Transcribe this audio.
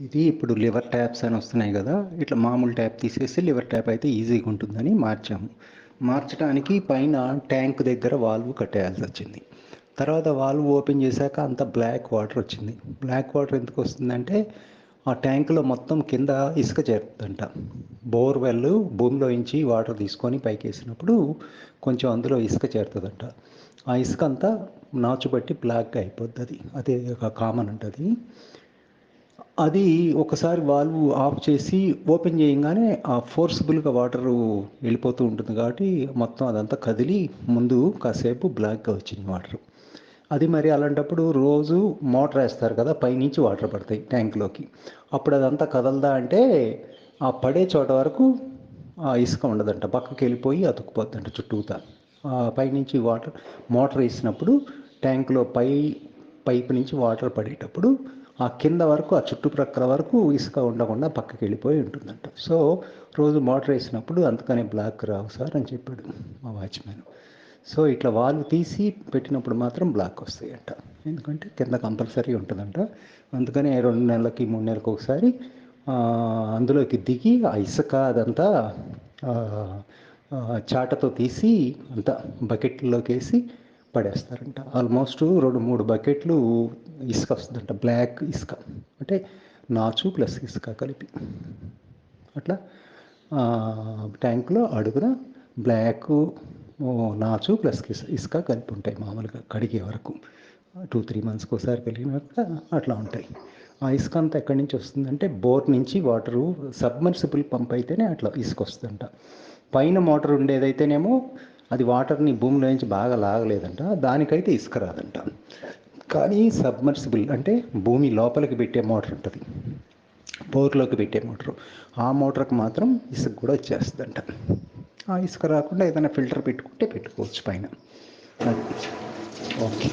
ఇది ఇప్పుడు liver taps అని వస్తున్నాయి కదా, ఇట్లా మామూలు ట్యాప్ తీసేసి లివర్ ట్యాప్ అయితే ఈజీగా ఉంటుందని మార్చాము. మార్చడానికి పైన ట్యాంక్ దగ్గర వాల్వ్ కట్టేయాల్సి వచ్చింది. తర్వాత వాల్వ్ ఓపెన్ చేశాక అంత బ్లాక్ వాటర్ వచ్చింది. బ్లాక్ వాటర్ ఎందుకు వస్తుందంటే ఆ ట్యాంకులో మొత్తం కింద ఇసుక చేరుతుందంట. బోర్వెల్ భూమిలో నుంచి వాటర్ తీసుకొని పైకి వేసినప్పుడు కొంచెం అందులో ఇసుక చేరుతుందంట. ఆ ఇసుక అంతా నాచుబట్టి బ్లాక్గా అయిపోద్ది. అదే ఒక కామన్ ఉంటుంది. అది ఒకసారి వాల్వ్ ఆఫ్ చేసి ఓపెన్ చేయగానే ఆ ఫోర్స్బుల్గా వాటరు వెళ్ళిపోతూ ఉంటుంది కాబట్టి మొత్తం అదంతా కదిలి ముందు కాసేపు బ్లాక్గా వచ్చింది వాటర్. అది మరి అలాంటప్పుడు రోజు మోటార్ వేస్తారు కదా, పైనుంచి వాటర్ పడతాయి ట్యాంక్లోకి. అప్పుడు అదంతా కదలదా అంటే ఆ పడే చోట వరకు ఆ ఇసుక ఉండదంట, పక్కకి వెళ్ళిపోయి అతుక్కుపోద్దంట చుట్టూతా. పైనుంచి వాటర్ మోటార్ వేసినప్పుడు ట్యాంకులో పైపు నుంచి వాటర్ పడేటప్పుడు ఆ కింద వరకు ఆ చుట్టుప్రక్కల వరకు ఇసుక ఉండకుండా పక్కకి వెళ్ళిపోయి ఉంటుందంట. సో రోజు మోటార్ వేసినప్పుడు అందుకనే బ్లాక్ రావు సార్ అని చెప్పాడు మా వాచ్మెన్. సో ఇట్లా వాల్వ్ తీసి పెట్టినప్పుడు మాత్రం బ్లాక్ వస్తాయంట, ఎందుకంటే కింద కంపల్సరీ ఉంటుందంట. అందుకని 2 నెలలకి 3 నెలలకు ఒకసారి అందులోకి దిగి ఆ ఇసుక అదంతా చాటతో తీసి అంతా బకెట్లోకి వేసి పడేస్తారంట. ఆల్మోస్ట్ 2-3 బకెట్లు ఇసుక వస్తుందంట, బ్లాక్ ఇసుక అంటే నాచు ప్లస్ ఇసుక కలిపి. అట్లా ట్యాంకులో అడుగున బ్లాక్ నాచు ప్లస్ ఇసుక కలిపి ఉంటాయి మామూలుగా కడిగే వరకు. 2-3 మంత్స్కి ఒకసారి కలిగినాక అట్లా ఉంటాయి. ఆ ఇసుక అంతా ఎక్కడి నుంచి వస్తుందంటే బోర్ నుంచి వాటరు సబ్మర్సిబుల్ పంప్ అయితేనే అట్లా ఇసుక వస్తుందంట. పైన మోటార్ ఉండేదైతేనేమో అది వాటర్ని భూమిలో నుంచి బాగా లాగలేదంట, దానికైతే ఇసుక రాదంట. కానీ సబ్మర్సిబుల్ అంటే భూమి లోపలికి పెట్టే మోటార్ ఉంటుంది, బోర్లోకి పెట్టే మోటారు, ఆ మోటార్కి మాత్రం ఇసుక కూడా వచ్చేస్తుందంట. ఆ ఇసుక రాకుండా ఏదైనా ఫిల్టర్ పెట్టుకుంటే పెట్టుకోవచ్చు పైన. అది ఓకే.